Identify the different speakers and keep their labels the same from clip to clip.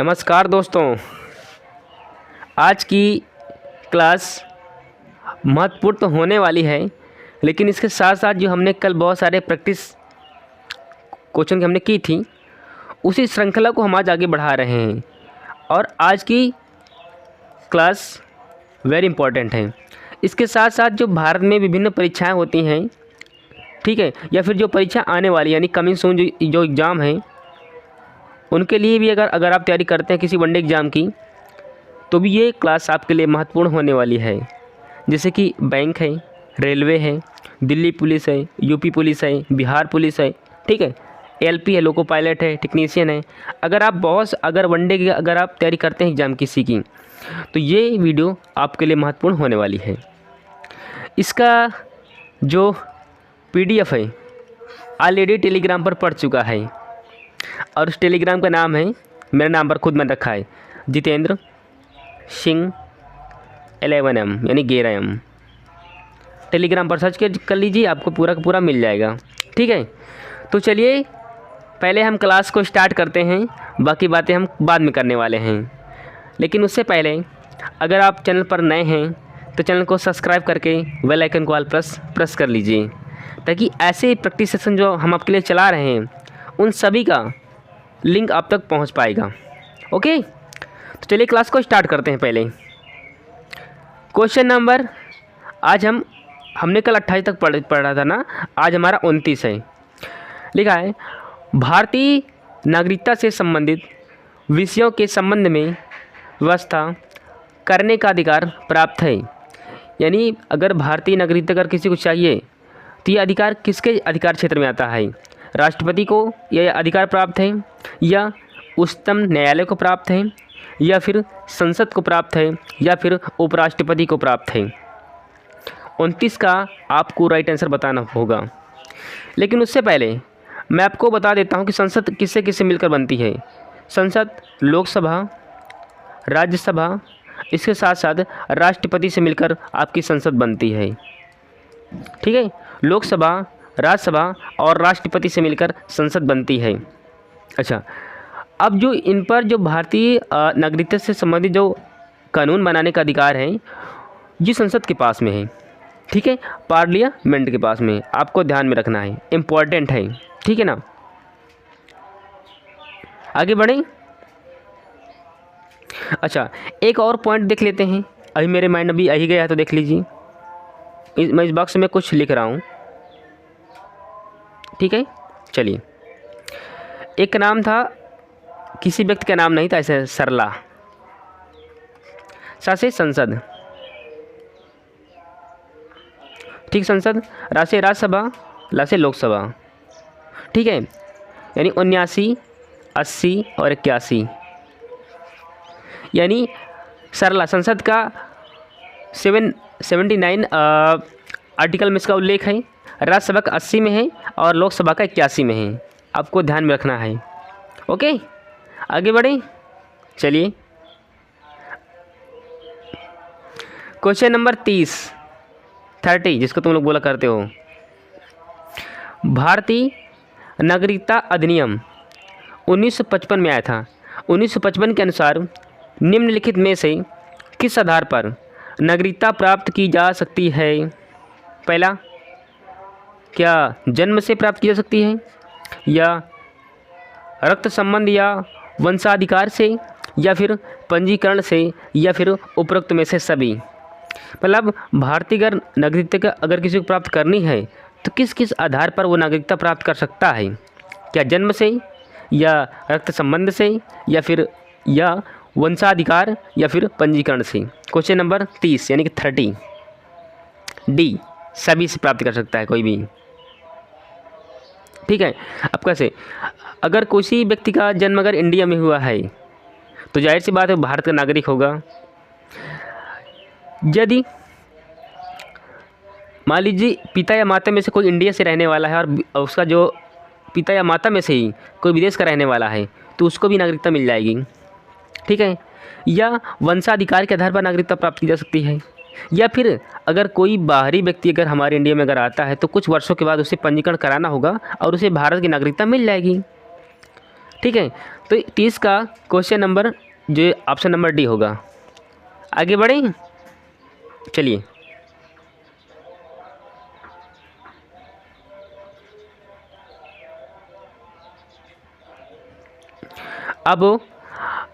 Speaker 1: नमस्कार दोस्तों। आज की क्लास महत्वपूर्ण तो होने वाली है, लेकिन इसके साथ साथ जो हमने कल बहुत सारे प्रैक्टिस क्वेश्चन की हमने की थी, उसी श्रृंखला को हम आज आगे बढ़ा रहे हैं। और आज की क्लास वेरी इंपॉर्टेंट है। इसके साथ साथ जो भारत में विभिन्न परीक्षाएं होती हैं, ठीक है, या फिर जो परीक्षा आने वाली यानी कमिंग सून जो एग्ज़ाम है, उनके लिए भी अगर आप तैयारी करते हैं किसी वनडे एग्ज़ाम की, तो भी ये क्लास आपके लिए महत्वपूर्ण होने वाली है। जैसे कि बैंक है, रेलवे है, दिल्ली पुलिस है, यूपी पुलिस है, बिहार पुलिस है, ठीक है, एलपी है, लोको पायलट है, टेक्नीशियन है। अगर वनडे की अगर आप तैयारी करते हैं एग्ज़ाम किसी की, तो ये वीडियो आपके लिए महत्वपूर्ण होने वाली है। इसका जो PDF है ऑलरेडी टेलीग्राम पर पढ़ चुका है, और उस टेलीग्राम का नाम है, मेरे नाम पर खुद मैंने रखा है, जितेंद्र सिंह 11M यानी 11M। टेलीग्राम पर सर्च कर लीजिए, आपको पूरा का पूरा मिल जाएगा। ठीक है, तो चलिए पहले हम क्लास को स्टार्ट करते हैं, बाकी बातें हम बाद में करने वाले हैं। लेकिन उससे पहले अगर आप चैनल पर नए हैं तो चैनल को सब्सक्राइब करके बेल आइकन को ऑल प्रेस कर लीजिए, ताकि ऐसे प्रैक्टिस सेशन जो हम आपके लिए चला रहे हैं उन सभी का लिंक आप तक पहुंच पाएगा। ओके, तो चलिए क्लास को स्टार्ट करते हैं। पहले क्वेश्चन नंबर, आज हमने कल 28 तक पढ़ा था ना, आज हमारा 29 है। लिखा है, भारतीय नागरिकता से संबंधित विषयों के संबंध में व्यवस्था करने का अधिकार प्राप्त है। यानी अगर भारतीय नागरिकता अगर किसी को चाहिए तो ये अधिकार किसके अधिकार क्षेत्र में आता है? राष्ट्रपति को यह अधिकार प्राप्त है, या उच्चतम न्यायालय को प्राप्त है, या फिर संसद को प्राप्त है, या फिर उपराष्ट्रपति को प्राप्त है? 29 का आपको राइट आंसर बताना होगा। लेकिन उससे पहले मैं आपको बता देता हूँ कि संसद किससे किससे मिलकर बनती है। संसद लोकसभा, राज्यसभा, इसके साथ साथ राष्ट्रपति से मिलकर आपकी संसद बनती है। ठीक है, लोकसभा, राज्यसभा और राष्ट्रपति से मिलकर संसद बनती है। अच्छा, अब जो इन पर जो भारतीय नागरिकता से संबंधित जो कानून बनाने का अधिकार है, ये संसद के पास में है। ठीक है, पार्लियामेंट के पास में, आपको ध्यान में रखना है, इम्पॉर्टेंट है। ठीक है ना, आगे बढ़ें। अच्छा, एक और पॉइंट देख लेते हैं, अभी मेरे माइंड में भी यही गया है, तो देख लीजिए। मैं इस बॉक्स में कुछ लिख रहा हूँ। ठीक है, चलिए। एक नाम था, किसी व्यक्ति का नाम नहीं था, ऐसे सरला। से संसद, ठीक, संसद, राष्ट्रीय राज्यसभा, राष्ट्रीय लोकसभा। ठीक है, यानी 79, 80 और 81, यानी सरला संसद का 79 आर्टिकल में इसका उल्लेख है, राज्यसभा का 80 में है और लोकसभा का 81 में है। आपको ध्यान में रखना है। ओके, आगे बढ़ें। चलिए, क्वेश्चन नंबर 30 जिसको तुम लोग बोला करते हो, भारतीय नागरिकता अधिनियम 1955 में आया था। 1955 के अनुसार निम्नलिखित में से किस आधार पर नागरिकता प्राप्त की जा सकती है? पहला, क्या जन्म से प्राप्त की जा सकती है, या रक्त संबंध या वंशाधिकार से, या फिर पंजीकरण से, या फिर उपरोक्त में से सभी? मतलब भारतीय नागरिकता अगर किसी को प्राप्त करनी है तो किस किस आधार पर वो नागरिकता प्राप्त कर सकता है? क्या जन्म से, या रक्त संबंध से, या फिर वंशाधिकार, या फिर पंजीकरण से? क्वेश्चन नंबर 30 यानी कि 30 डी, सभी से प्राप्त कर सकता है कोई भी। ठीक है, अब कैसे? अगर किसी व्यक्ति का जन्म अगर इंडिया में हुआ है तो जाहिर सी बात है भारत का नागरिक होगा। यदि मान लीजिए पिता या माता में से कोई इंडिया से रहने वाला है और उसका जो पिता या माता में से ही कोई विदेश का रहने वाला है, तो उसको भी नागरिकता मिल जाएगी। ठीक है, या वंशाधिकार के आधार पर नागरिकता प्राप्त की जा सकती है, या फिर अगर कोई बाहरी व्यक्ति अगर हमारे इंडिया में अगर आता है तो कुछ वर्षों के बाद उसे पंजीकरण कराना होगा और उसे भारत की नागरिकता मिल जाएगी। ठीक है, तो 30 का क्वेश्चन नंबर जो ऑप्शन नंबर डी होगा। आगे बढ़ें, चलिए। अब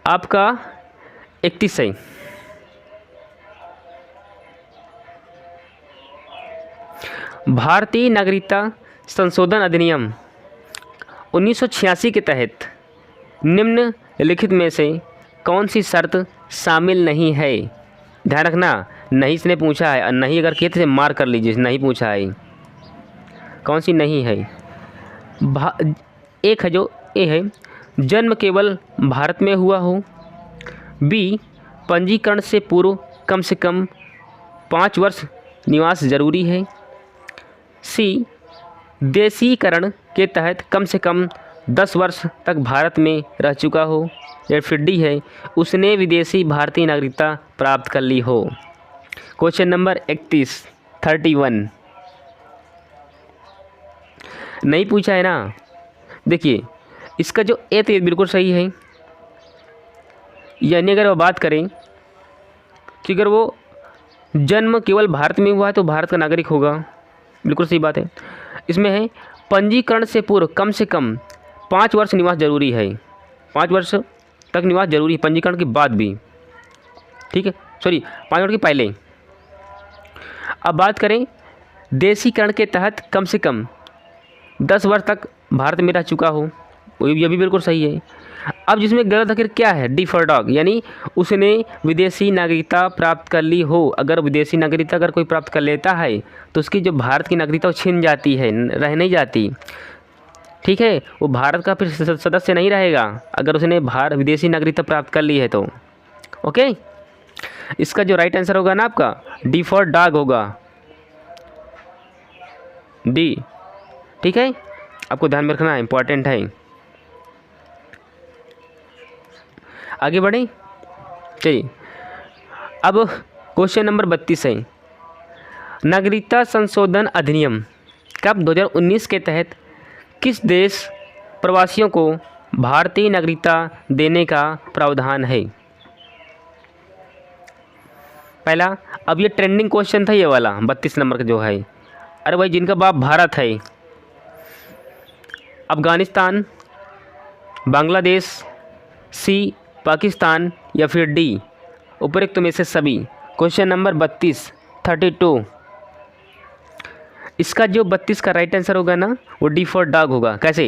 Speaker 1: आपका 31 है। भारतीय नागरिकता संशोधन अधिनियम 1986 के तहत निम्नलिखित में से कौन सी शर्त शामिल नहीं है? ध्यान रखना, नहीं इसने पूछा है, और नहीं अगर कहते से मार कर लीजिए, नहीं पूछा है। कौन सी नहीं है? एक है जो ए है, जन्म केवल भारत में हुआ हो। बी, पंजीकरण से पूर्व कम से कम 5 वर्ष निवास जरूरी है। सी, देशीकरण के तहत कम से कम 10 वर्ष तक भारत में रह चुका हो। या फिर डी है, उसने विदेशी भारतीय नागरिकता प्राप्त कर ली हो। क्वेश्चन नंबर 31 नहीं पूछा है ना। देखिए, इसका जो ए तो बिल्कुल सही है, यानी अगर वो बात करें कि अगर वो जन्म केवल भारत में हुआ है तो भारत का नागरिक होगा, बिल्कुल सही बात है। इसमें है पंजीकरण से पूर्व कम से कम 5 वर्ष निवास जरूरी है। 5 वर्ष तक निवास जरूरी है, पंजीकरण के बाद भी, ठीक है, सॉरी 5 वर्ष के पहले। अब बात करें देशीकरण के तहत कम से कम 10 वर्ष तक भारत में रह चुका हो, ये भी बिल्कुल सही है। अब जिसमें गलत आखिर क्या है? डी फॉर डॉग, यानी उसने विदेशी नागरिकता प्राप्त कर ली हो। अगर विदेशी नागरिकता अगर कोई प्राप्त कर लेता है तो उसकी जो भारत की नागरिकता वो छिन जाती है, रह नहीं जाती, ठीक है, वो भारत का फिर सदस्य नहीं रहेगा अगर उसने विदेशी नागरिकता प्राप्त कर ली है तो। ओके, इसका जो राइट आंसर होगा ना आपका डी फॉर डॉग होगा, डी, ठीक है, आपको ध्यान में रखना, इंपॉर्टेंट है। आगे बढ़ें, चलिए। अब क्वेश्चन नंबर 32 है, नागरिकता संशोधन अधिनियम कब 2019 के तहत किस देश प्रवासियों को भारतीय नागरिकता देने का प्रावधान है? पहला, अब ये ट्रेंडिंग क्वेश्चन था ये वाला 32 नंबर का जो है। अरे भाई, जिनका बाप भारत है, अफ़गानिस्तान, बांग्लादेश, सी पाकिस्तान, या फिर डी उपरोक्त में से सभी। क्वेश्चन नंबर 32 इसका जो 32 का राइट आंसर होगा ना वो डी फॉर डॉग होगा। कैसे?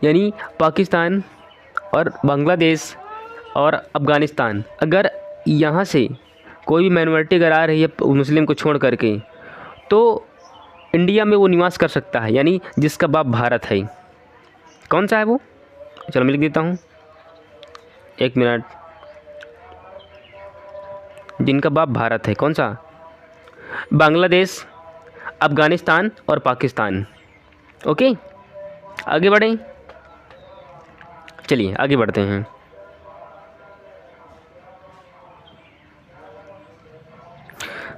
Speaker 1: यानी पाकिस्तान और बांग्लादेश और अफ़गानिस्तान, अगर यहाँ से कोई भी माइनॉरिटी अगर आ रही है मुस्लिम को छोड़ करके, तो इंडिया में वो निवास कर सकता है, यानी जिसका बाप भारत है। कौन सा है वो? चलो मैं लिख देता हूँ, 1 मिनट। जिनका बाप भारत है, कौन सा? बांग्लादेश, अफ़गानिस्तान और पाकिस्तान। ओके, आगे बढ़ें, चलिए आगे बढ़ते हैं।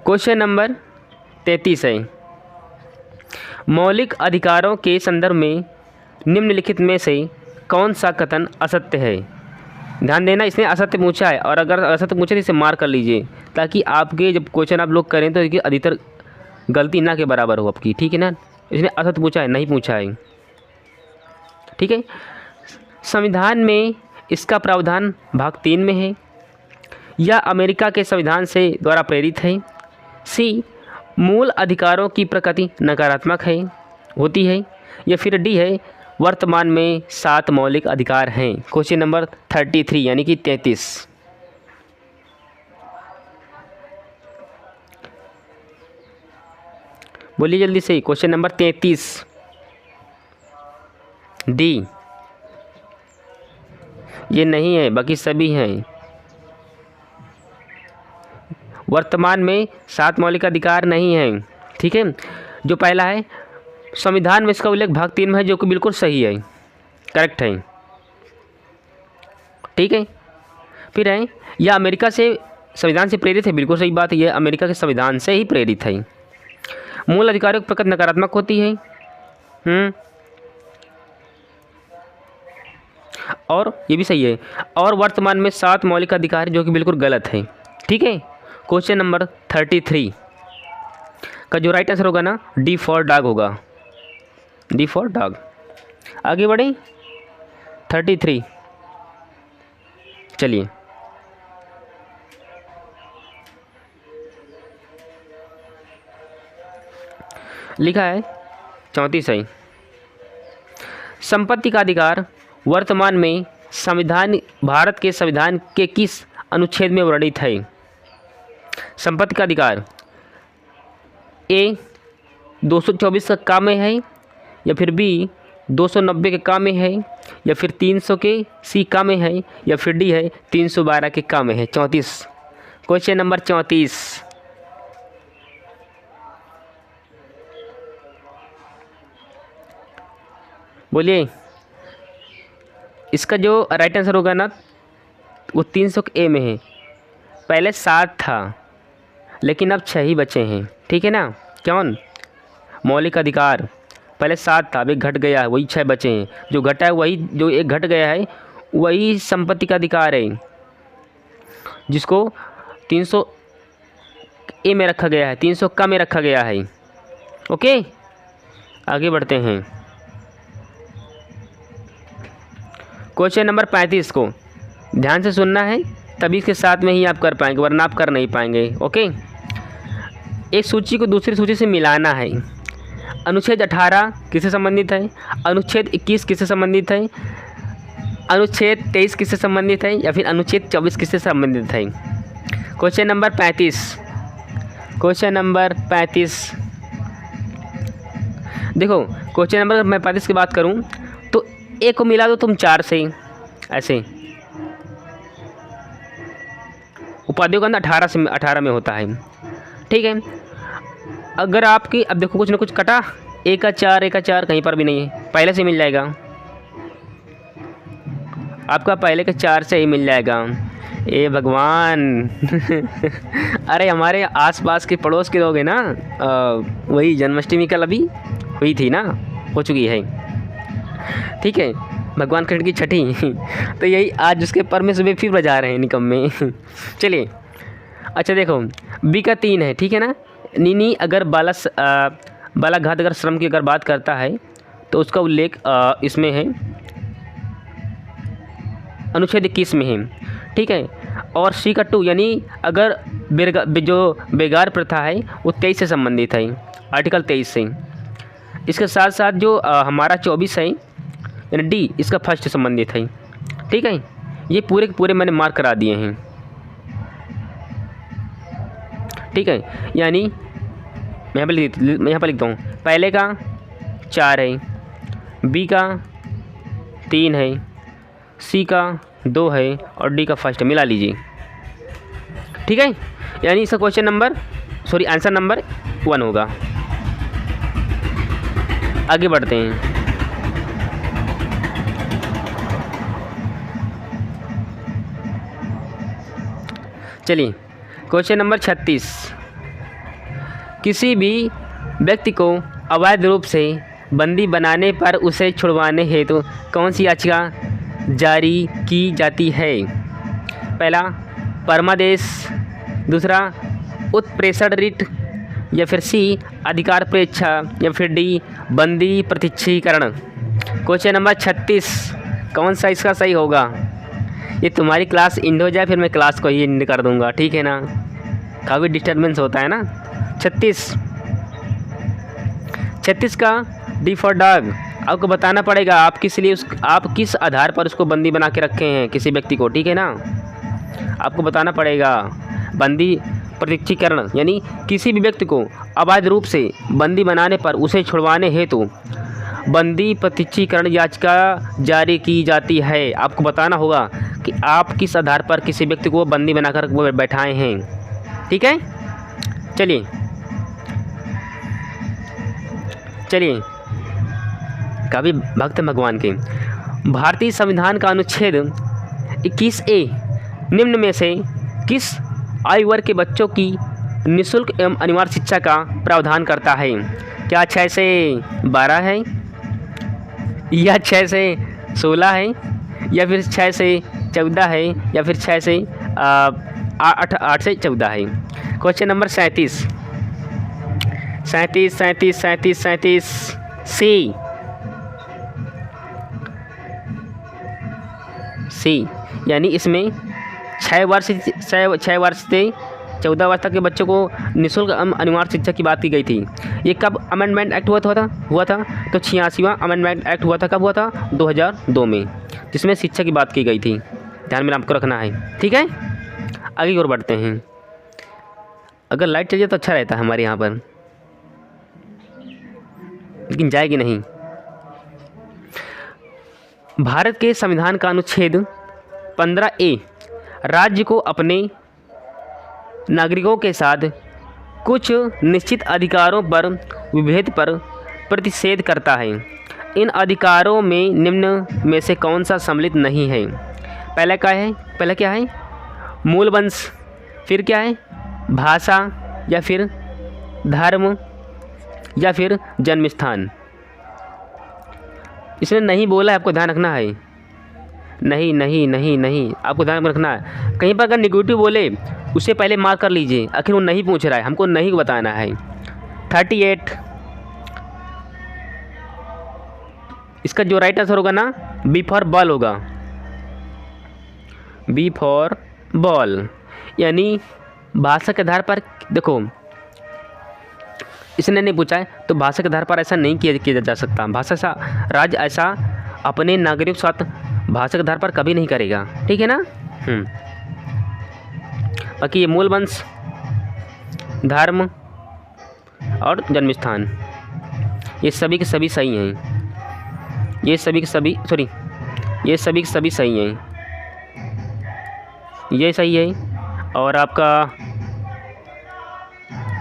Speaker 1: क्वेश्चन नंबर 33 है, मौलिक अधिकारों के संदर्भ में निम्नलिखित में से कौन सा कथन असत्य है? ध्यान देना, इसने असत्य पूछा है, और अगर असत्य पूछे तो इसे मार कर लीजिए, ताकि आपके जब क्वेश्चन आप लोग करें तो अधिकतर गलती ना के बराबर हो आपकी, ठीक है ना। इसने असत्य पूछा है, नहीं पूछा है, ठीक है। संविधान में इसका प्रावधान भाग 3 में है, या अमेरिका के संविधान से द्वारा प्रेरित है। सी, मूल अधिकारों की प्रकृति नकारात्मक होती है, या फिर डी है, वर्तमान में 7 मौलिक अधिकार हैं। क्वेश्चन नंबर 33 यानी कि 33। बोलिए जल्दी से, क्वेश्चन नंबर 33 डी। ये नहीं है, बाकी सभी हैं। वर्तमान में 7 मौलिक अधिकार नहीं हैं, ठीक है। जो पहला है, संविधान में इसका उल्लेख भाग 3 में है, जो कि बिल्कुल सही है, करेक्ट है, ठीक है। फिर है, यह अमेरिका से संविधान से प्रेरित है, बिल्कुल सही बात है, यह अमेरिका के संविधान से ही प्रेरित है। मूल अधिकारों की प्रकृति नकारात्मक होती है। और ये भी सही है। और वर्तमान में 7 मौलिक अधिकार जो कि बिल्कुल गलत है। ठीक है, क्वेश्चन नंबर 33 का जो राइट आंसर होगा ना, डी फॉर डॉग होगा, डी फॉर डॉग। आगे बढ़ें, 33 चलिए। लिखा है 34 सही। संपत्ति का अधिकार वर्तमान में संविधान, भारत के संविधान के किस अनुच्छेद में वर्णित है? संपत्ति का अधिकार ए 224 का का में है, या फिर बी 290 के का में है, या फिर 300 के सी का में है, या फिर डी है 312 के का में है। 34, क्वेश्चन नंबर 34। बोलिए, इसका जो राइट आंसर होगा ना वो 300 के ए में है। पहले 7 था लेकिन अब 6 ही बचे हैं। ठीक है ना, कौन? मौलिक अधिकार पहले 7 था, अभी घट गया है, वही 6 बचे हैं। जो घटा है वही, जो एक घट गया है वही संपत्ति का अधिकार है, जिसको 300 ए में रखा गया है, 300 का में रखा गया है। ओके, आगे बढ़ते हैं। क्वेश्चन नंबर 35 को ध्यान से सुनना है, तभी इसके साथ में ही आप कर पाएंगे, वरना आप कर नहीं पाएंगे। ओके, एक सूची को दूसरी सूची से मिलाना है। अनुच्छेद 18 किससे संबंधित है? अनुच्छेद 21 किससे संबंधित है? अनुच्छेद 23 किससे संबंधित है? या फिर अनुच्छेद 24 किससे संबंधित है? क्वेश्चन नंबर 35, क्वेश्चन नंबर 35 देखो, क्वेश्चन नंबर मैं 35 की बात करूं तो ए को मिला दो तुम 4 से, ऐसे उपाधियों का अंदर 18 में होता है। ठीक है, अगर आपकी, अब देखो कुछ ना कुछ कटा, ए का 4 कहीं पर भी नहीं है, पहले से मिल जाएगा आपका, पहले के 4 से ही मिल जाएगा। ए भगवान अरे हमारे आसपास के पड़ोस के लोग हैं ना, वही जन्माष्टमी कल अभी हुई थी ना, हो चुकी है। ठीक है, भगवान कृष्ण की छठी तो यही आज उसके पर में सुबह फिर बजा रहे हैं निकम्मे चलिए, अच्छा देखो बी का 3 है। ठीक है ना, नीनी अगर बालाघात अगर श्रम की अगर बात करता है तो उसका उल्लेख इसमें है, अनुच्छेद 21 में है। ठीक है, और सी का 2 यानी अगर जो बेगार प्रथा है वो 23 से संबंधित है, आर्टिकल 23 से। इसके साथ साथ जो हमारा 24 है यानी डी, इसका फर्स्ट से संबंधित है। ठीक है, ये पूरे के पूरे मैंने मार्क करा दिए हैं। ठीक है, यानी मैं यहाँ पर लिखता हूँ, पहले का 4 है, बी का 3 है, सी का 2 है और डी का फर्स्ट है, मिला लीजिए। ठीक है, यानी इसका क्वेश्चन नंबर आंसर नंबर 1 होगा। आगे बढ़ते हैं। चलिए, क्वेश्चन नंबर 36, किसी भी व्यक्ति को अवैध रूप से बंदी बनाने पर उसे छुड़वाने हेतु कौन सी याचिका जारी की जाती है? पहला परमादेश, दूसरा उत्प्रेषण रिट, या फिर सी अधिकार प्रेक्षा, या फिर डी बंदी प्रत्यक्षीकरण। क्वेश्चन नंबर 36 कौन सा इसका सही होगा? ये तुम्हारी क्लास इंड हो जाए फिर मैं क्लास को ही इंड कर दूंगा। ठीक है ना, काफ़ी डिस्टर्बेंस होता है ना। 36 का डी फॉर डॉग। आपको बताना पड़ेगा आप किस आधार पर उसको बंदी बना के रखे हैं किसी व्यक्ति को। ठीक है ना, आपको बताना पड़ेगा। बंदी प्रत्यक्षीकरण यानी किसी भी व्यक्ति को अवैध रूप से बंदी बनाने पर उसे छुड़वाने हेतु बंदी प्रत्यक्षीकरण याचिका जारी की जाती है। आपको बताना होगा कि आप किस आधार पर किसी व्यक्ति को बंदी बनाकर वो बैठाए हैं। ठीक है, चलिए कभी भक्त भगवान के भारतीय संविधान का अनुच्छेद 21A निम्न में से किस आयु वर्ग के बच्चों की निःशुल्क एवं अनिवार्य शिक्षा का प्रावधान करता है? क्या 6 से 12 है, या 6 से 16 है, या फिर 6 से 14 है, या फिर 6 से 8 से 14 है? क्वेश्चन नंबर 37 सी, यानी इसमें 6 वर्ष से 14 वर्ष तक के बच्चों को निःशुल्क अनिवार्य शिक्षा की बात की गई थी। ये कब अमेंडमेंट एक्ट हुआ था? तो 86वां अमेंडमेंट एक्ट हुआ था। कब हुआ था? 2002 में, जिसमें शिक्षा की बात की गई थी। ध्यान में आपको रखना है, ठीक है। आगे की ओर बढ़ते हैं। अगर लाइट चल जाए तो अच्छा रहता है हमारे यहाँ पर, लेकिन जाएगी नहीं। भारत के संविधान का अनुच्छेद 15A राज्य को अपने नागरिकों के साथ कुछ निश्चित अधिकारों पर विभेद पर प्रतिषेध करता है। इन अधिकारों में निम्न में से कौन सा सम्मिलित नहीं है? पहला क्या है? मूल वंश, फिर क्या है? भाषा, या फिर धर्म, या फिर जन्म स्थान। इसने नहीं बोला है, आपको ध्यान रखना है। नहीं, आपको ध्यान रखना है। कहीं पर अगर निगेटिव बोले उससे पहले मार्क कर लीजिए। आखिर वो नहीं पूछ रहा है, हमको नहीं बताना है। 38, इसका जो राइट आंसर होगा ना, बी फॉर बॉल होगा। बी फॉर बॉल, यानी भाषा के आधार पर देखो, इसने नहीं पूछा है तो भाषा के आधार पर ऐसा नहीं किया जा सकता। राज्य ऐसा अपने नागरिक के साथ भाषा के आधार पर कभी नहीं करेगा, ठीक है ना। बाकी ये मूल वंश, धर्म और जन्म स्थान, ये सभी के सभी सही हैं। ये सभी के सभी सही हैं। ये सही है, और आपका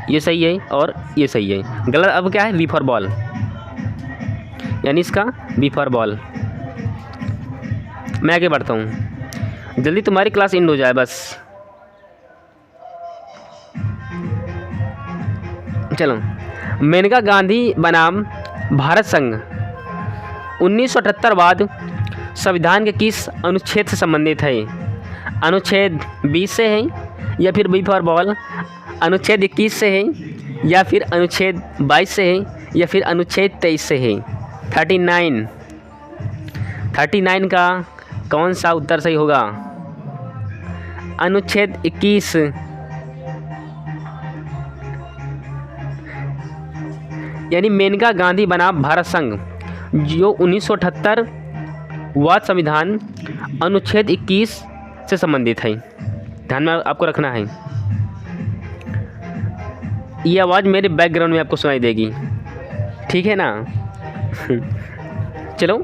Speaker 1: ये सही है, और ये सही है। गलत अब क्या है? बी फॉर बॉल, यानी इसका बी फॉर बॉल। मैं आगे बढ़ता हूँ, जल्दी तुम्हारी क्लास एंड हो जाए बस। चलो, मेनका गांधी बनाम भारत संघ 1978 बाद संविधान के किस अनुच्छेद से संबंधित है? अनुच्छेद 20 से है, या फिर बी फॉर बॉल अनुच्छेद 21 से है, या फिर अनुच्छेद 22 से है, या फिर अनुच्छेद 23 से है? 39 का कौन सा उत्तर सही होगा? अनुच्छेद 21। यानी मेनका गांधी बनाम भारत संघ जो 1978 वाद संविधान अनुच्छेद 21 से संबंधित है। ध्यान में आपको रखना है। ये आवाज़ मेरे बैकग्राउंड में आपको सुनाई देगी, ठीक है ना। चलो,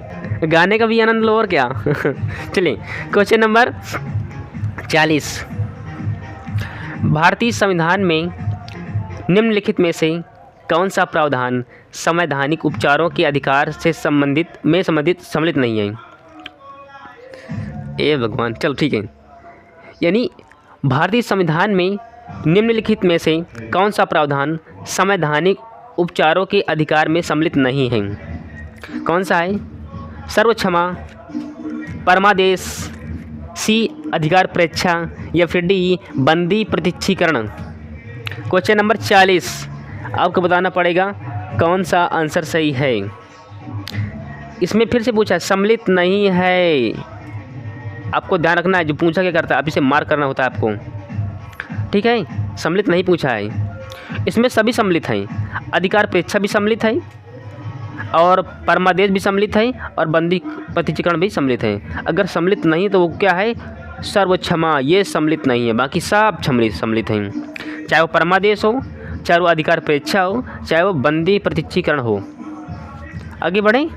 Speaker 1: गाने का भी आनंद लो और क्या। चलिए, क्वेश्चन नंबर 40। भारतीय संविधान में निम्नलिखित में से कौन सा प्रावधान संवैधानिक उपचारों के अधिकार से संबंधित सम्मिलित नहीं है? ए भगवान, चलो ठीक है। यानी भारतीय संविधान में निम्नलिखित में से कौन सा प्रावधान संवैधानिक उपचारों के अधिकार में सम्मिलित नहीं है? कौन सा है? सर्वक्षमा, परमादेश, सी अधिकार परीक्षा, या फिर डी बंदी प्रत्यक्षीकरण। क्वेश्चन नंबर 40 आपको बताना पड़ेगा कौन सा आंसर सही है। इसमें फिर से पूछा सम्मिलित नहीं है, आपको ध्यान रखना है। जो पूछा क्या करता है, आप इसे मार्क करना होता है आपको, ठीक है। सम्मिलित नहीं पूछा है, इसमें सभी सम्मिलित हैं। अधिकार परीक्षा भी सम्मिलित है, और परमादेश भी सम्मिलित है, और बंदी प्रत्यक्षीकरण भी सम्मिलित है। अगर सम्मिलित नहीं तो वो क्या है? सर्वक्षमा, ये सम्मिलित नहीं है। बाकी सब सम्मिलित हैं, चाहे वो परमादेश हो, चाहे वो अधिकार परीक्षा हो, चाहे वो बंदी प्रत्यक्षीकरण हो। आगे बढ़ें।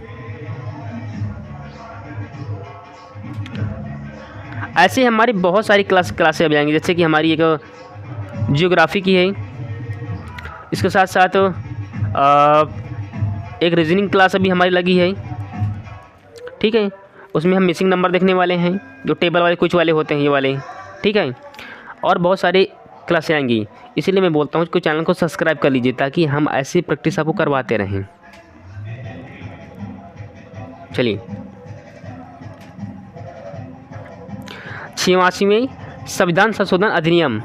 Speaker 1: ऐसे हमारी बहुत सारी क्लासें अब जाएंगी, जैसे कि हमारी एक जियोग्राफी की है, इसके साथ साथ एक रीजनिंग क्लास अभी हमारी लगी है, ठीक है। उसमें हम मिसिंग नंबर देखने वाले हैं, जो टेबल वाले कुछ वाले होते हैं, ये वाले, ठीक है। और बहुत सारे क्लासें आएंगी। इसीलिए मैं बोलता हूँ कि चैनल को सब्सक्राइब कर लीजिए ताकि हम ऐसी प्रैक्टिस आपको करवाते रहें। चलिए, 86वें संविधान संशोधन अधिनियम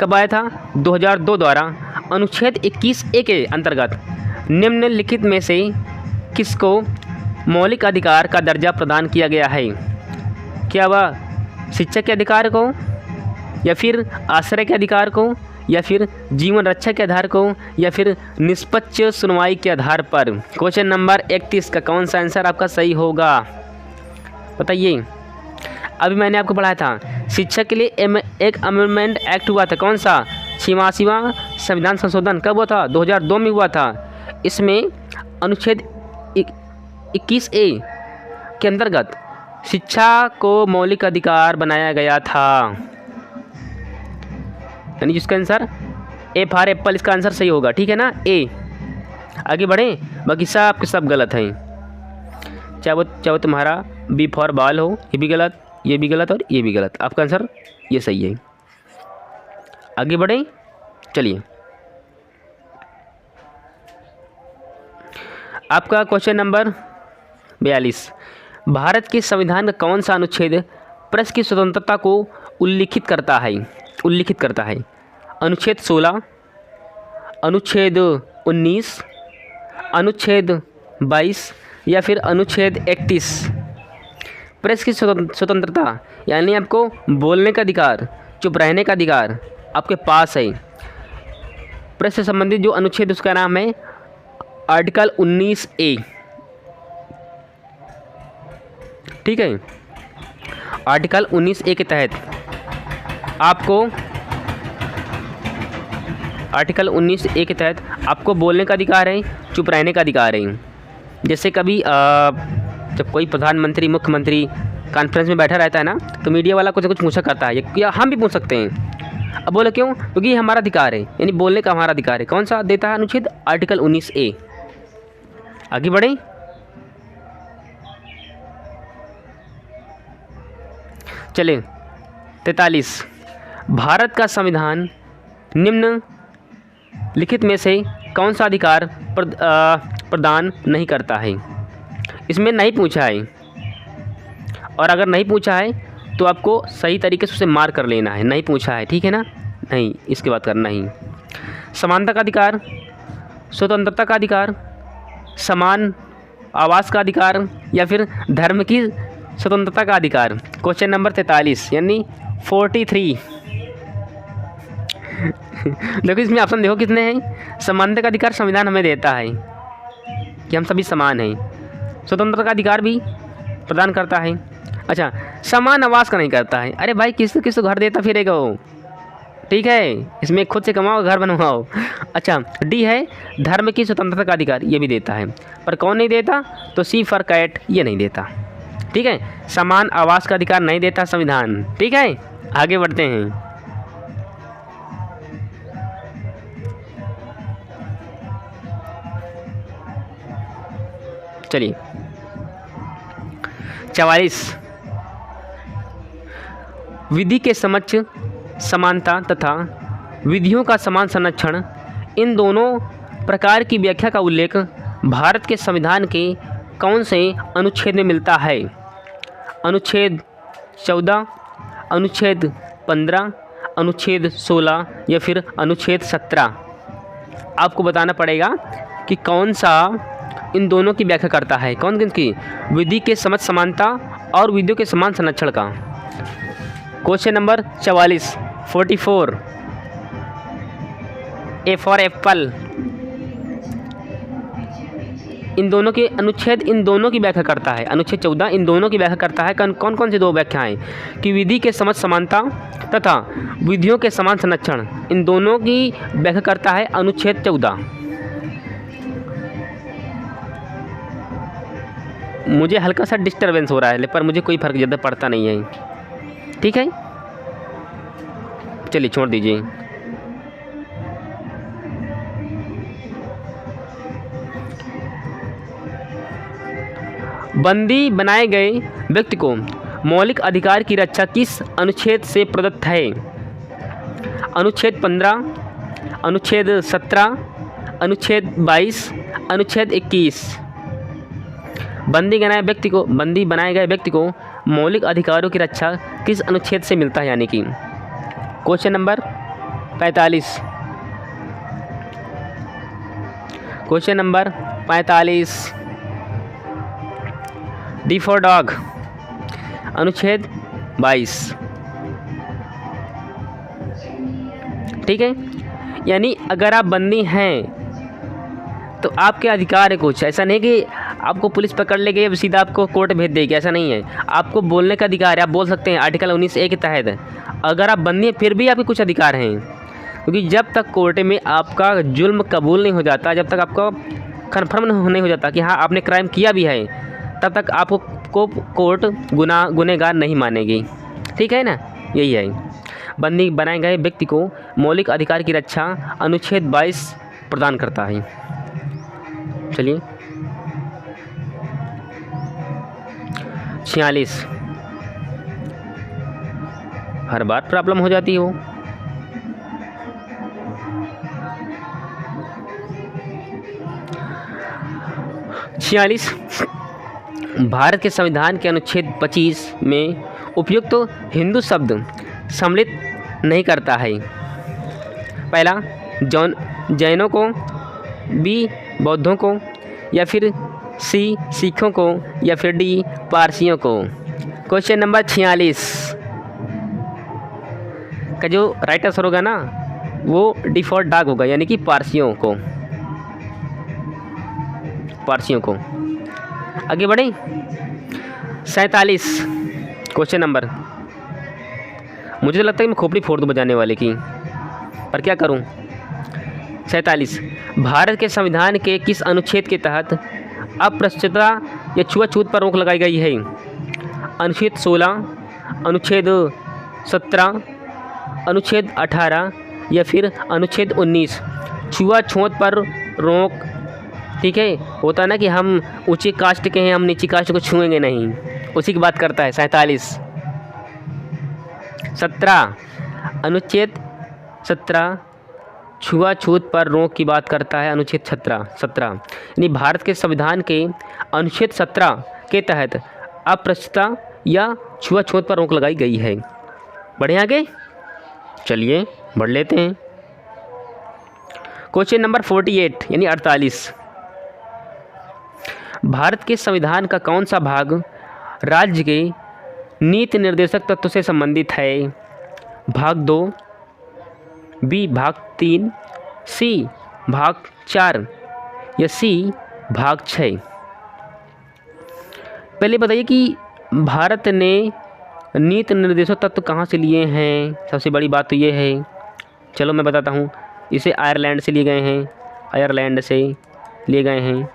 Speaker 1: कब आया था? 2002 द्वारा अनुच्छेद 21A के अंतर्गत निम्नलिखित में से किसको मौलिक अधिकार का दर्जा प्रदान किया गया है? क्या वह शिक्षा के अधिकार को, या फिर आश्रय के अधिकार को, या फिर जीवन रक्षा के आधार को, या फिर निष्पक्ष सुनवाई के आधार पर? क्वेश्चन नंबर 31 का कौन सा आंसर आपका सही होगा, बताइए। अभी मैंने आपको पढ़ाया था शिक्षा के लिए एक अमेंडमेंट एक्ट हुआ था, कौन सा? 86वां संविधान संशोधन कब हुआ था? 2002 में हुआ था। इसमें अनुच्छेद 21A के अंतर्गत शिक्षा को मौलिक अधिकार बनाया गया था, यानी जिसका आंसर ए फॉर एप्पल, इसका आंसर सही होगा, ठीक है ना, ए। आगे बढ़ें, बाकी सब के सब गलत हैं। चाहे तुम्हारा बी फॉर बॉल हो, ये भी गलत, ये भी गलत और ये भी गलत। आपका आंसर ये सही है। आगे बढ़ें, चलिए। आपका क्वेश्चन नंबर 42, भारत के संविधान का कौन सा अनुच्छेद प्रेस की स्वतंत्रता को उल्लिखित करता है? अनुच्छेद 16, अनुच्छेद 19, अनुच्छेद 22 या फिर अनुच्छेद 31? प्रेस की स्वतंत्रता यानी आपको बोलने का अधिकार, चुप रहने का अधिकार आपके पास है। प्रेस से संबंधित जो अनुच्छेद उसका नाम है आर्टिकल 19A, ठीक है। आर्टिकल 19A के तहत आपको आर्टिकल 19A के तहत आपको बोलने का अधिकार है, चुप रहने का अधिकार है। जैसे कभी जब कोई प्रधानमंत्री, मुख्यमंत्री कॉन्फ्रेंस में बैठा रहता है ना, तो मीडिया वाला कुछ पूछा करता है, या हम भी पूछ सकते हैं। अब बोले क्यों? क्योंकि ये हमारा अधिकार है, यानी बोलने का हमारा अधिकार है। कौन सा देता है अनुच्छेद? Article 19A। आगे बढ़ें, चलें। 43, भारत का संविधान निम्नलिखित में से कौन सा अधिकार प्रदान नहीं करता है? इसमें नहीं पूछा है, और अगर नहीं पूछा है तो आपको सही तरीके से उसे मार्क कर लेना है। नहीं पूछा है, ठीक है ना, नहीं, इसके बात करना ही। समानता का अधिकार, स्वतंत्रता का अधिकार, समान आवास का अधिकार, या फिर धर्म की स्वतंत्रता का अधिकार? क्वेश्चन नंबर 43 यानी 43। देखो इसमें ऑप्शन देखो कितने हैं। समानता का अधिकार संविधान हमें देता है कि हम सभी समान हैं। स्वतंत्रता का अधिकार भी प्रदान करता है। अच्छा, समान आवास का नहीं करता है। अरे भाई, किस घर देता फिरेगा वो, ठीक है, इसमें खुद से कमाओ, घर बनवाओ। अच्छा, डी है धर्म की स्वतंत्रता का अधिकार, ये भी देता है, पर कौन नहीं देता? तो सी फॉर कैट, ये नहीं देता, ठीक है। समान आवास का अधिकार नहीं देता संविधान, ठीक है। आगे बढ़ते हैं। चलिए, 44, विधि के समक्ष समानता तथा विधियों का समान संरक्षण, इन दोनों प्रकार की व्याख्या का उल्लेख भारत के संविधान के कौन से अनुच्छेद में मिलता है? अनुच्छेद 14, अनुच्छेद 15, अनुच्छेद 16 या फिर अनुच्छेद 17? आपको बताना पड़ेगा कि कौन सा इन दोनों की व्याख्या करता है। कौन कौन की? विधि के समक्ष समानता और विधियों के समान संरक्षण का। Question number 44, 44, A for apple. इन दोनों के अनुच्छेद इन दोनों की व्याख्या करता है। अनुच्छेद 14 इन दोनों की व्याख्या करता है। कौन कौन सी दो व्याख्याएं? कि विधि के समक्ष समानता तथा विधियों के समान संरक्षण, इन दोनों की व्याख्या करता है अनुच्छेद 14। मुझे हल्का सा डिस्टर्बेंस हो रहा है, पर मुझे कोई फ़र्क ज़्यादा पड़ता नहीं है, ठीक है। चलिए छोड़ दीजिए। बंदी बनाए गए व्यक्ति को मौलिक अधिकार की रक्षा किस अनुच्छेद से प्रदत्त है? अनुच्छेद 15, अनुच्छेद 17, अनुच्छेद 22, अनुच्छेद 21। बंदी बनाए गए व्यक्ति को मौलिक अधिकारों की रक्षा किस अनुच्छेद से मिलता है? यानी कि question number 45। Question number 45, D for dog, अनुच्छेद 22। ठीक है, यानी अगर आप बंदी हैं तो आपके अधिकार है कुछ, ऐसा नहीं कि आपको पुलिस पकड़ ले गई सीधा आपको कोर्ट भेज देगी, ऐसा नहीं है। आपको बोलने का अधिकार है, आप बोल सकते हैं आर्टिकल 19A के तहत। अगर आप बंदी हैं फिर भी आपके कुछ अधिकार हैं, क्योंकि जब तक कोर्ट में आपका जुल्म कबूल नहीं हो जाता, जब तक आपको कन्फर्म नहीं हो जाता कि हाँ आपने क्राइम किया भी है, तब तक आपको कोर्ट गुनहगार नहीं मानेगी। ठीक है ना, यही है। बंदी बनाए गए व्यक्ति को मौलिक अधिकार की रक्षा अनुच्छेद 22 प्रदान करता है। चलिए 46, हर बार प्रॉब्लम हो जाती हो। भारत के संविधान के अनुच्छेद 25 में उपयुक्त तो हिंदू शब्द सम्मिलित नहीं करता है। पहला, जैनों को, बी, बौद्धों को, या फिर सी, सिखों को, या फिर डी, पारसियों को। क्वेश्चन नंबर 46 का जो राइट आंसर होगा ना वो डिफॉल्ट डॉग होगा, यानी कि पारसियों को। आगे बढ़ें। 47 क्वेश्चन नंबर, मुझे तो लगता है कि मैं खोपड़ी फोड़ दूँ बजाने वाले की, पर क्या करूं। 47, भारत के संविधान के किस अनुच्छेद के तहत अस्पृश्यता या छुआछूत पर रोक लगाई गई है? अनुच्छेद 16, अनुच्छेद 17, अनुच्छेद 18, या फिर अनुच्छेद 19। छुआछूत पर रोक, ठीक है, होता ना कि हम ऊंची कास्ट के हैं, हम नीची कास्ट को छुएंगे नहीं, उसी की बात करता है 47। 17, अनुच्छेद 17 छुआछूत पर रोक की बात करता है। अनुच्छेद 17 यानी भारत के संविधान के अनुच्छेद 17 के तहत अस्पृश्यता या छुआछूत पर रोक लगाई गई है। बढ़े आगे, चलिए बढ़ लेते हैं। क्वेश्चन नंबर 48 यानी 48, भारत के संविधान का कौन सा भाग राज्य के नीति निर्देशक तत्व से संबंधित है? भाग 2, बी भाग 3, सी भाग 4, या सी भाग 6। पहले बताइए कि भारत ने नीति निर्देशक तत्व कहाँ से लिए हैं? सबसे बड़ी बात तो ये है, चलो मैं बताता हूँ। इसे आयरलैंड से लिए गए हैं, आयरलैंड से लिए गए हैं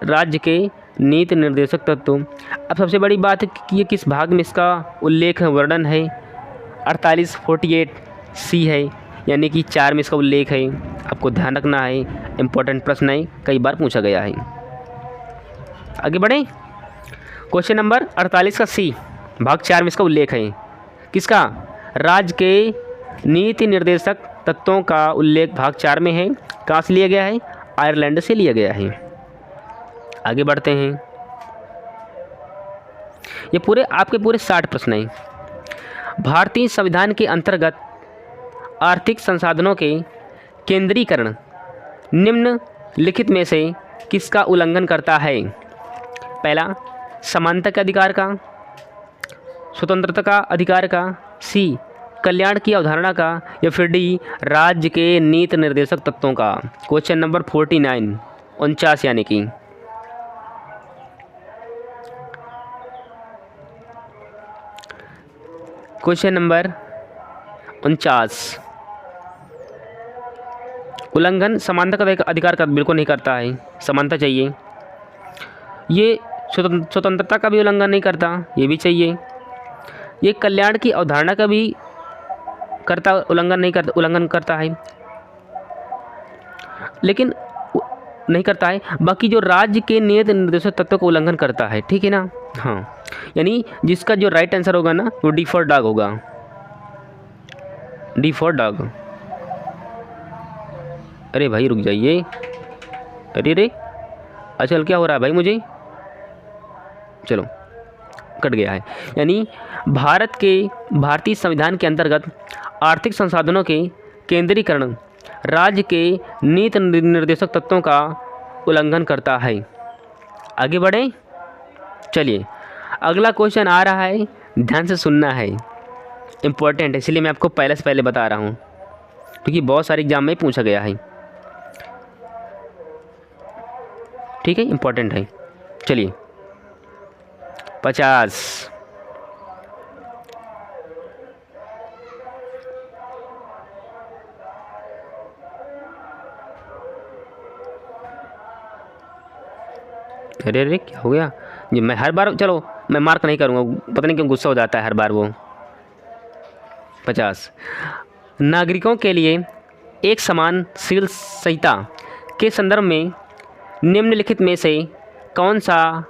Speaker 1: राज्य के नीति निर्देशक तत्व। अब सबसे बड़ी बात है कि ये किस भाग में इसका उल्लेख है, वर्णन है। 48 सी है, यानी कि 4 में इसका उल्लेख है। आपको ध्यान रखना है, इम्पोर्टेंट प्रश्न है, कई बार पूछा गया है। आगे बढ़ें। क्वेश्चन नंबर 48 का सी, भाग 4 में इसका उल्लेख है। किसका? राज्य के नीति निर्देशक तत्वों का उल्लेख भाग 4 में है। कहाँ से लिया गया है? आयरलैंड से लिया गया है। आगे बढ़ते हैं। ये आपके पूरे 60 प्रश्न हैं। भारतीय संविधान के अंतर्गत आर्थिक संसाधनों के केंद्रीकरण निम्नलिखित में से किसका उल्लंघन करता है? पहला, समानता के अधिकार का, स्वतंत्रता का अधिकार का, सी कल्याण की अवधारणा का, या फिर डी राज्य के नीति निर्देशक तत्वों का। क्वेश्चन नंबर 49 यानी कि क्वेश्चन नंबर 49, उल्लंघन समानता का अधिकार का बिल्कुल नहीं करता है, समानता चाहिए। ये स्वतंत्रता का भी उल्लंघन नहीं करता, ये भी चाहिए। ये कल्याण की अवधारणा का भी उल्लंघन करता है, लेकिन नहीं करता है। बाकी जो राज्य के नीति निर्देशक तत्वों को उल्लंघन करता है, ठीक है ना। हाँ, यानी जिसका जो राइट आंसर होगा ना वो डी फॉर डॉग होगा। D for dog. अरे भाई रुक जाइए, अरे रे अच्छा क्या हो रहा है भाई मुझे, चलो कट गया है। यानी भारतीय संविधान के अंतर्गत आर्थिक संसाधनों के केंद्रीकरण राज्य के नीति निर्देशक तत्वों का उल्लंघन करता है। आगे बढ़ें, चलिए अगला क्वेश्चन आ रहा है, ध्यान से सुनना है, इम्पोर्टेंट है, इसलिए मैं आपको पहले से पहले बता रहा हूँ क्योंकि बहुत सारे एग्जाम में पूछा गया है। ठीक है, इम्पोर्टेंट है। चलिए 50। अरे अरे क्या हो गया जी, मैं हर बार, चलो मैं मार्क नहीं करूँगा, पता नहीं क्यों गुस्सा हो जाता है हर बार वो। 50 नागरिकों के लिए एक समान सिविल संहिता के संदर्भ में निम्नलिखित में से कौन सा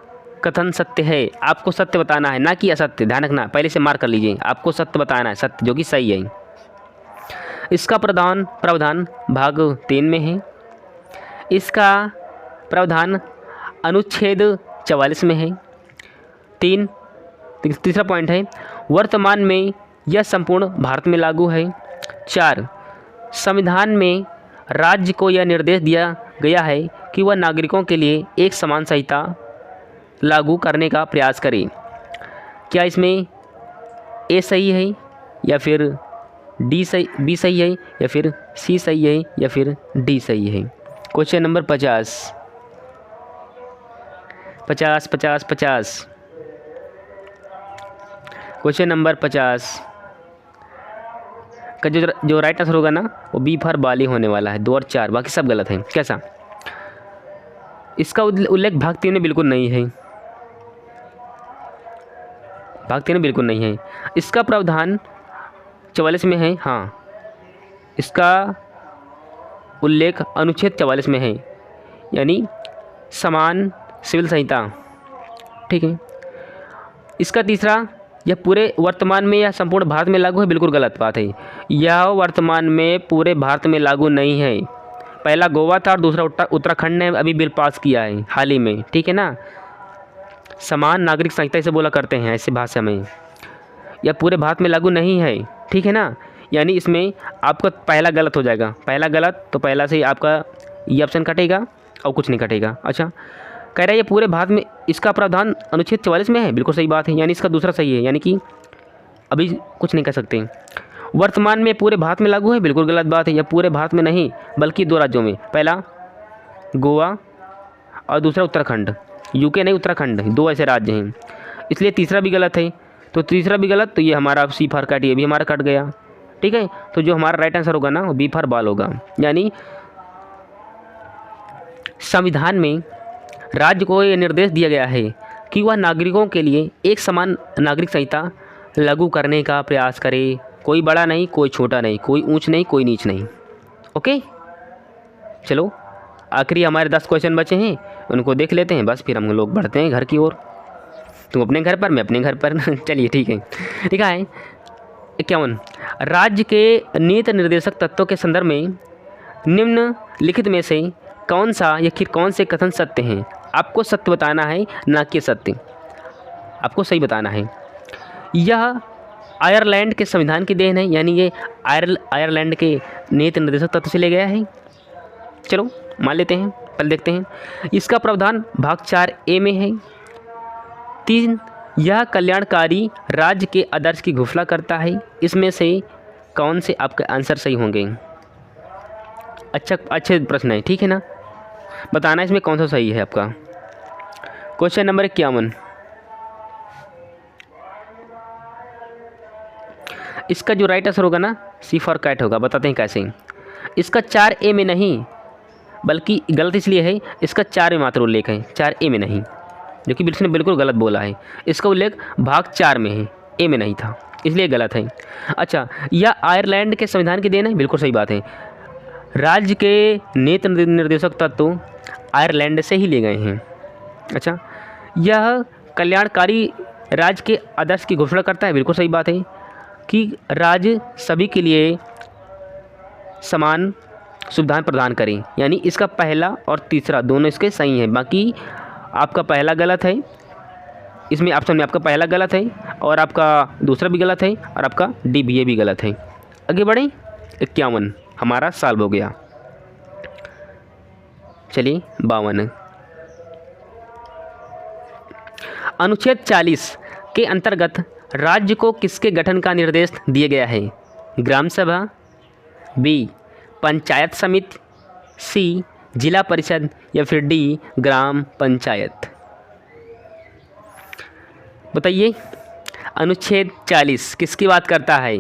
Speaker 1: कथन सत्य है? आपको सत्य बताना है, ना कि असत्य, ध्यान रखना, पहले से मार्क कर लीजिए, आपको सत्य बताना है, सत्य जो कि सही है। इसका प्रावधान भाग 3 में है। इसका प्रावधान अनुच्छेद 44 में है। तीसरा पॉइंट है, वर्तमान में यह संपूर्ण भारत में लागू है। 4 संविधान में राज्य को यह निर्देश दिया गया है कि वह नागरिकों के लिए एक समान संहिता लागू करने का प्रयास करे। क्या इसमें ए सही है या फिर बी सही है या फिर सी सही है या फिर डी सही है? Question number 50 50 50 50। क्वेश्चन नंबर 50 का जो राइट आंसर होगा ना वो बी फॉर बाली होने वाला है। 2 और 4 बाकी सब गलत है। कैसा? इसका उल्लेख भाग 3 में बिल्कुल नहीं है, भाग 3 में बिल्कुल नहीं है। इसका प्रावधान 44 में है, हाँ, इसका उल्लेख अनुच्छेद 44 में है, यानी समान सिविल संहिता। ठीक है। इसका तीसरा, यह पूरे वर्तमान में या संपूर्ण भारत में लागू है, बिल्कुल गलत बात है। यह वर्तमान में पूरे भारत में लागू नहीं है। पहला गोवा था और दूसरा उत्तराखंड ने अभी बिल पास किया है हाल ही में। ठीक है ना, समान नागरिक संहिता इसे बोला करते हैं ऐसे भाषा में। यह पूरे भारत में लागू नहीं है। ठीक है ना, यानी इसमें आपका पहला गलत हो जाएगा। पहला गलत तो पहला से ही आपका ये ऑप्शन कटेगा और कुछ नहीं कटेगा। अच्छा, कह रहा है ये पूरे भारत में, इसका प्रावधान अनुच्छेद 44 में है, बिल्कुल सही बात है, यानी इसका दूसरा सही है, यानी कि अभी कुछ नहीं कर सकते। वर्तमान में पूरे भारत में लागू है, बिल्कुल गलत बात है। यह पूरे भारत में नहीं बल्कि 2 राज्यों में, पहला गोवा और दूसरा उत्तराखंड, यूके नहीं उत्तराखंड, 2 ऐसे राज्य हैं, इसलिए तीसरा भी गलत है। तो तीसरा भी गलत, तो ये हमारा सी फॉर कैट, ये भी हमारा कट गया। ठीक है, तो जो हमारा राइट आंसर होगा ना वो बी फॉर बाल होगा। यानी संविधान में राज्य को यह निर्देश दिया गया है कि वह नागरिकों के लिए एक समान नागरिक संहिता लागू करने का प्रयास करे। कोई बड़ा नहीं, कोई छोटा नहीं, कोई ऊंच नहीं, कोई नीच नहीं। ओके, चलो आखिरी हमारे 10 क्वेश्चन बचे हैं, उनको देख लेते हैं, बस फिर हम लोग बढ़ते हैं घर की ओर। तुम अपने घर पर, मैं अपने घर पर। चलिए ठीक है। ठीक है, 51 राज्य के नीति निर्देशक तत्वों के संदर्भ में निम्नलिखित में से कौन सा या फिर कौन से कथन सत्य हैं? आपको सत्य बताना है, ना कि सत्य, आपको सही बताना है। यह आयरलैंड के संविधान की देन है, यानी ये आयरलैंड के नीति निर्देशक तत्व से ले गया है। चलो मान लेते हैं, पहले देखते हैं। इसका प्रावधान भाग 4A में है। 3 यह कल्याणकारी राज्य के आदर्श की घोषणा करता है। इसमें से कौन से आपके आंसर सही होंगे? अच्छे प्रश्न है, ठीक है ना, बताना इसमें कौन सा सही है आपका। क्वेश्चन नंबर 51 इसका जो राइट आंसर होगा ना सी फॉर कैट होगा। बताते हैं कैसे। इसका 4A में नहीं, बल्कि गलत इसलिए है, इसका 4 में मात्र उल्लेख है, 4A में नहीं, जो कि इसने बिल्कुल गलत बोला है। इसका उल्लेख भाग 4 में है, A में नहीं था, इसलिए गलत है। अच्छा, यह आयरलैंड के संविधान की देन है, बिल्कुल सही बात है। राज्य के नीति निर्देशक तत्व आयरलैंड से ही ले गए हैं। अच्छा, यह कल्याणकारी राज्य के आदर्श की घोषणा करता है, बिल्कुल सही बात है कि राज्य सभी के लिए समान सुविधाएं प्रदान करें। यानी इसका पहला और तीसरा दोनों इसके सही हैं, बाकी आपका पहला गलत है, इसमें ऑप्शन में आपका पहला गलत है और आपका दूसरा भी गलत है और आपका डी भी, ये भी गलत है। आगे बढ़ें। 51 हमारा सॉल्व हो गया। चलिए 52, अनुच्छेद 40 के अंतर्गत राज्य को किसके गठन का निर्देश दिया गया है? ग्राम सभा, बी पंचायत समिति, सी जिला परिषद या फिर डी ग्राम पंचायत। बताइए अनुच्छेद 40 किसकी बात करता है?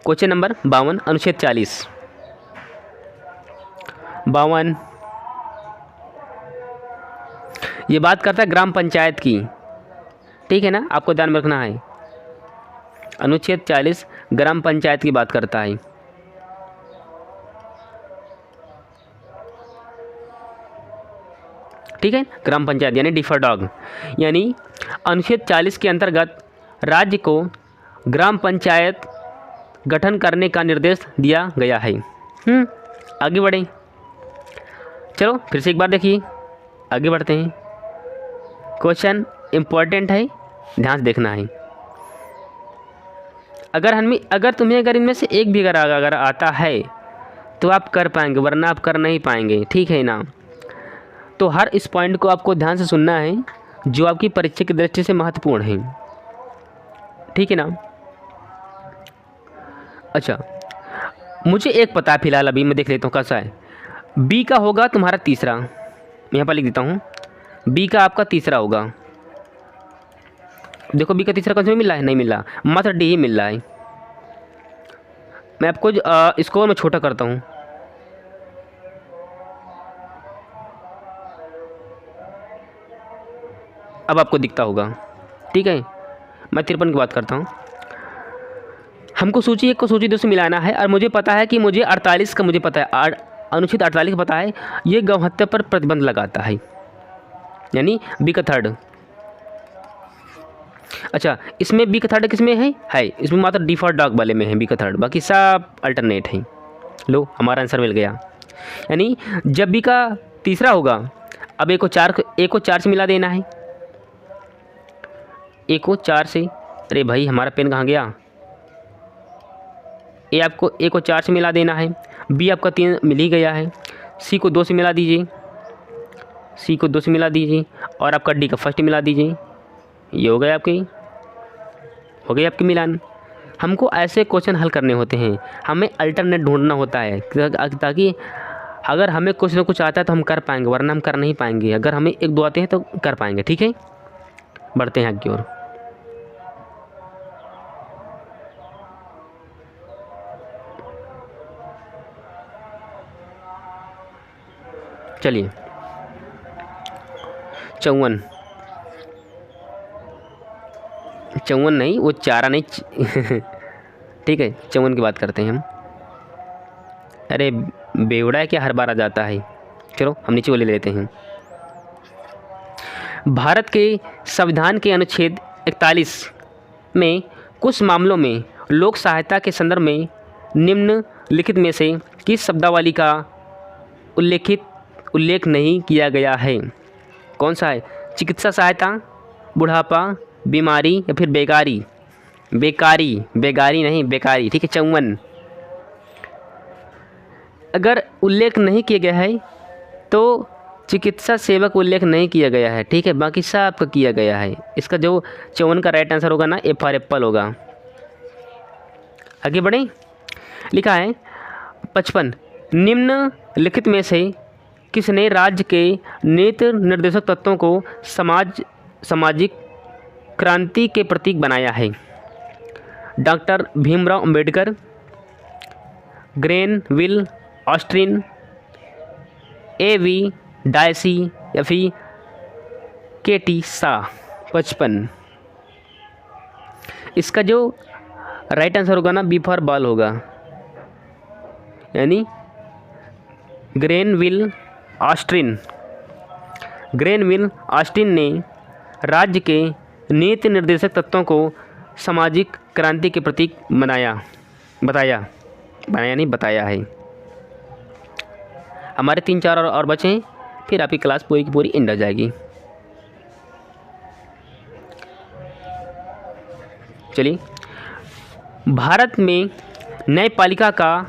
Speaker 1: क्वेश्चन नंबर 52, अनुच्छेद 40 52 ये बात करता है ग्राम पंचायत की, ठीक है ना, आपको ध्यान में रखना है। अनुच्छेद 40 ग्राम पंचायत की बात करता है। ठीक है, ग्राम पंचायत यानी डिफर डॉग, यानी अनुच्छेद 40 के अंतर्गत राज्य को ग्राम पंचायत गठन करने का निर्देश दिया गया है। आगे बढ़ें। चलो फिर से एक बार देखिए, आगे बढ़ते हैं। क्वेश्चन इम्पोर्टेंट है, ध्यान से देखना है। अगर तुम्हें इनमें से एक भी अगर आता है तो आप कर पाएंगे, वरना आप कर नहीं पाएंगे, ठीक है ना। तो हर इस पॉइंट को आपको ध्यान से सुनना है जो आपकी परीक्षा की दृष्टि से महत्वपूर्ण है, ठीक है ना। अच्छा, मुझे एक पता है फिलहाल, अभी मैं देख लेता हूँ कैसा है। बी का होगा तुम्हारा तीसरा, यहाँ पर लिख देता हूँ, बी का आपका तीसरा होगा। देखो बी का तीसरा कौन सा मिल रहा है? नहीं मिल रहा, मात्र डी ही मिल रहा है। मैं आपको इसको मैं छोटा करता हूँ। अब आपको दिखता होगा, ठीक है। मैं 53 की बात करता हूँ। हमको सूची 1 को सूची 2 से मिलाना है और मुझे पता है कि मुझे 48 का मुझे पता है, अनुच्छेद 48 का पता है, ये गौ हत्या पर प्रतिबंध लगाता है, यानी बी का थर्ड। अच्छा, इसमें बी का थर्ड किसमें है इसमें मात्र डिफॉल्ट डॉग वाले में है बी का थर्ड, बाकी सब अल्टरनेट है। लो हमारा आंसर मिल गया। यानी जब बी का तीसरा होगा, अब ए को 4 से मिला देना है, ए को 4 से, अरे भाई हमारा पेन कहाँ गया, ए को 4 से मिला देना है, बी आपका 3 मिल ही गया है, सी को 2 से मिला दीजिए, और आपका डी का फर्स्ट मिला दीजिए, ये हो गए आपके मिलान। हमको ऐसे क्वेश्चन हल करने होते हैं, हमें अल्टरनेट ढूंढना होता है, ताकि अगर हमें कुछ ना कुछ आता है तो हम कर पाएंगे, वरना हम कर नहीं पाएंगे। अगर हमें 1-2 आते हैं तो कर पाएंगे, ठीक है। बढ़ते हैं आगे की ओर। चलिए 54 नहीं, वो चारा नहीं ठीक है, 54 की बात करते हैं हम। अरे बेवड़ा है क्या, हर बार आ जाता है। चलो हम नीचे वाले लेते हैं। भारत के संविधान के अनुच्छेद 41 में कुछ मामलों में लोक सहायता के संदर्भ में निम्नलिखित में से किस शब्दावली का उल्लेख नहीं किया गया है? कौन सा है? चिकित्सा सहायता, बुढ़ापा, बीमारी या फिर बेकारी नहीं, बेकारी, ठीक है। 54 अगर उल्लेख नहीं किया गया है तो चिकित्सा सेवा का उल्लेख नहीं किया गया है, ठीक है, बाकी सब का किया गया है। इसका जो 54 का राइट आंसर होगा ना, ए फॉर एप्पल होगा। आगे बढ़ें। लिखा है 55 निम्नलिखित में से किसने राज्य के नीति निर्देशक तत्वों को सामाजिक क्रांति के प्रतीक बनाया है? Doctor Bhimrao Ambedkar, Granville Austin, A.V.. Dicey या फिर के.टी. शाह। 55 इसका जो राइट आंसर होगा ना, बी फॉर बॉल होगा, यानी ग्रेनविल ऑस्टिन ने राज्य के नीति निर्देशक तत्वों को सामाजिक क्रांति के प्रतीक बताया है। हमारे 3-4 और बचे हैं, फिर आपकी क्लास पूरी की पूरी एंड हो जाएगी। चलिए, भारत में न्यायपालिका का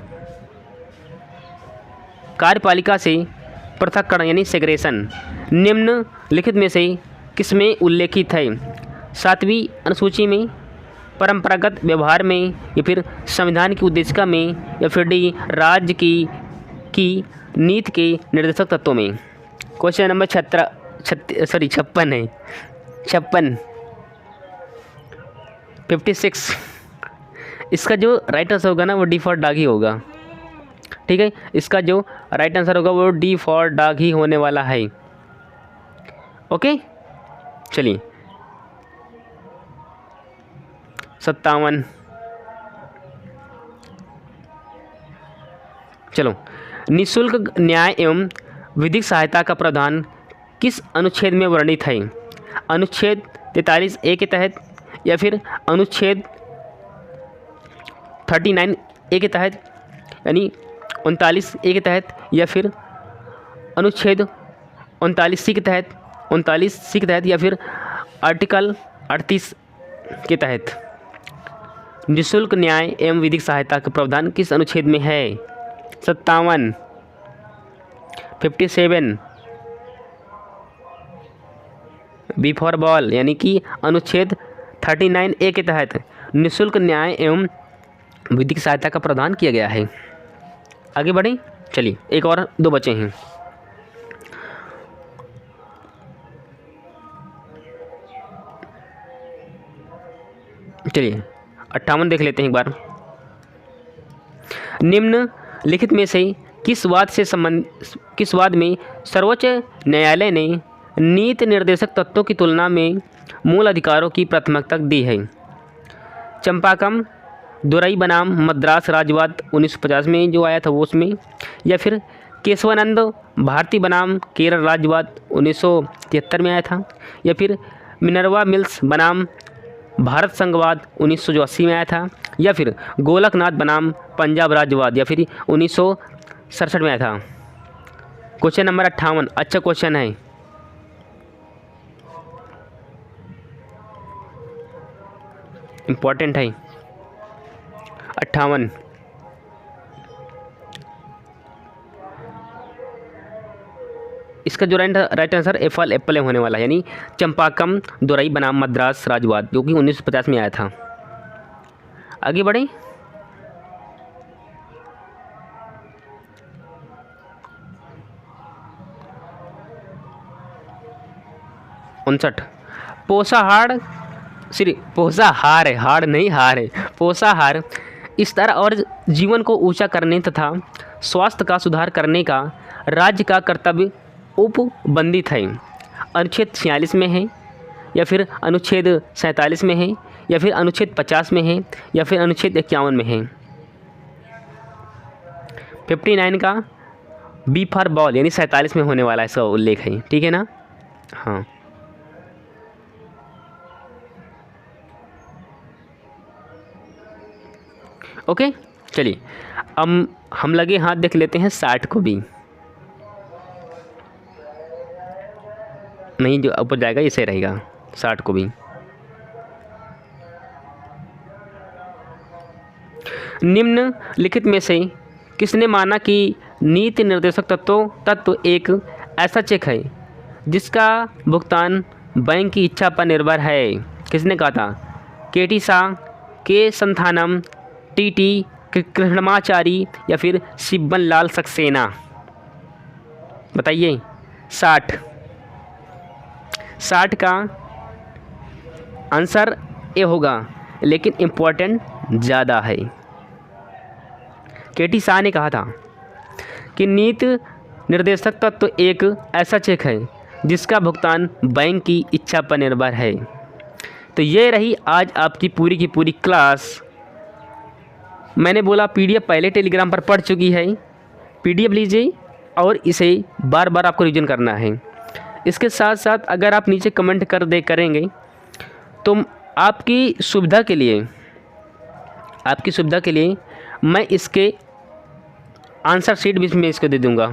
Speaker 1: कार्यपालिका से पृथक्करण यानी सेग्रेशन निम्नलिखित में से किसमें उल्लेखित है? 7वीं अनुसूची में, परंपरागत व्यवहार में, या फिर संविधान की उद्देशिका में, या फिर डी राज्य की नीति के निर्देशक तत्वों में। क्वेश्चन नंबर 56 है, 56। इसका जो राइट आंसर होगा ना वो डी फॉर डॉग ही होगा। ठीक है, इसका जो राइट आंसर होगा वो डी फॉर डॉग ही होने वाला है। ओके, चलिए 57। चलो, निःशुल्क न्याय एवं विधिक सहायता का प्रावधान किस अनुच्छेद में वर्णित है? अनुच्छेद 43A के तहत, या फिर अनुच्छेद 39A के तहत यानी 39A के तहत, या फिर अनुच्छेद 39C के तहत, या फिर आर्टिकल 38 के तहत। निःशुल्क न्याय एवं विधिक सहायता का प्रावधान किस अनुच्छेद में है? 57, 57 बी फॉर बॉल यानी कि अनुच्छेद 39A के तहत निःशुल्क न्याय एवं विधिक सहायता का प्रावधान किया गया है। आगे बढ़ें, चलिए एक और 2 बचे हैं। चलिए 58 देख लेते हैं एक बार। निम्नलिखित में से किस वाद में सर्वोच्च न्यायालय ने नीति निर्देशक तत्वों की तुलना में मूल अधिकारों की प्राथमिकता दी है? चंपाकम दुरई बनाम मद्रास राज्यवाद 1950 में जो आया था वो उसमें, या फिर केशवानंद भारती बनाम केरल राज्यवाद 1973 में आया था, या फिर मिनर्वा मिल्स बनाम भारत संघवाद 1980 में आया था, या फिर गोलकनाथ बनाम पंजाब राज्यवाद या फिर 1967 में आया था। क्वेश्चन नंबर 58 अच्छा क्वेश्चन है। इम्पोर्टेंट है 58। इसका जो राइट आंसर एप्पल होने वाला है, यानी चंपाकम दुरई बनाम मद्रास राज्यवाद जो कि 1950 में आया था। आगे बढ़ें, पोषाहार स्तर और जीवन को ऊंचा करने तथा स्वास्थ्य का सुधार करने का राज्य का कर्तव्य उपबंधित है। अनुच्छेद 46 में है, या फिर अनुच्छेद 47 में है, या फिर अनुच्छेद 50 में है, या फिर अनुच्छेद 51 में है। 59 का बी फॉर बॉल यानी 47 में होने वाला इसका उल्लेख है। ठीक है ना? हाँ, ओके। चलिए अब हम लगे हाथ देख लेते हैं 60 को भी। नहीं, जो ऊपर जाएगा ये सही रहेगा। 60 को भी निम्नलिखित में से किसने माना कि नीति निर्देशक तत्व एक ऐसा चेक है जिसका भुगतान बैंक की इच्छा पर निर्भर है? किसने कहा था? केटी शाह, के संथानम, टीटी कृष्णमाचारी, या फिर सिब्बन लाल सक्सेना? बताइए। 60 का आंसर ए होगा, लेकिन इम्पोर्टेंट ज़्यादा है। केटी शाह ने कहा था कि नीति निर्देशक तत्व एक ऐसा चेक है जिसका भुगतान बैंक की इच्छा पर निर्भर है। तो ये रही आज आपकी पूरी की पूरी क्लास। मैंने बोला पीडीएफ पहले टेलीग्राम पर पढ़ चुकी है, पीडीएफ लीजिए और इसे बार बार आपको रिवीजन करना है। इसके साथ साथ अगर आप नीचे कमेंट करेंगे तो आपकी सुविधा के लिए मैं इसके आंसर शीट भी मैं इसको दे दूँगा।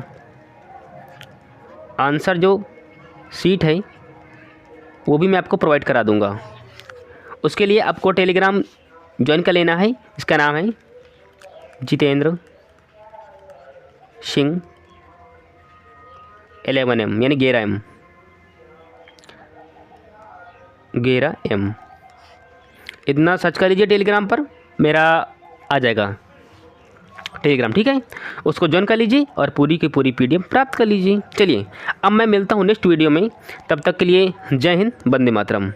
Speaker 1: आंसर जो शीट है वो भी मैं आपको प्रोवाइड करा दूँगा। उसके लिए आपको टेलीग्राम ज्वाइन कर लेना है। इसका नाम है जितेंद्र सिंह 11M यानी 11M इतना सर्च कर लीजिए टेलीग्राम पर, मेरा आ जाएगा टेलीग्राम, ठीक है। उसको ज्वाइन कर लीजिए और पूरी की पूरी PDF प्राप्त कर लीजिए। चलिए अब मैं मिलता हूँ नेक्स्ट वीडियो में, तब तक के लिए जय हिंद, वंदे मातरम।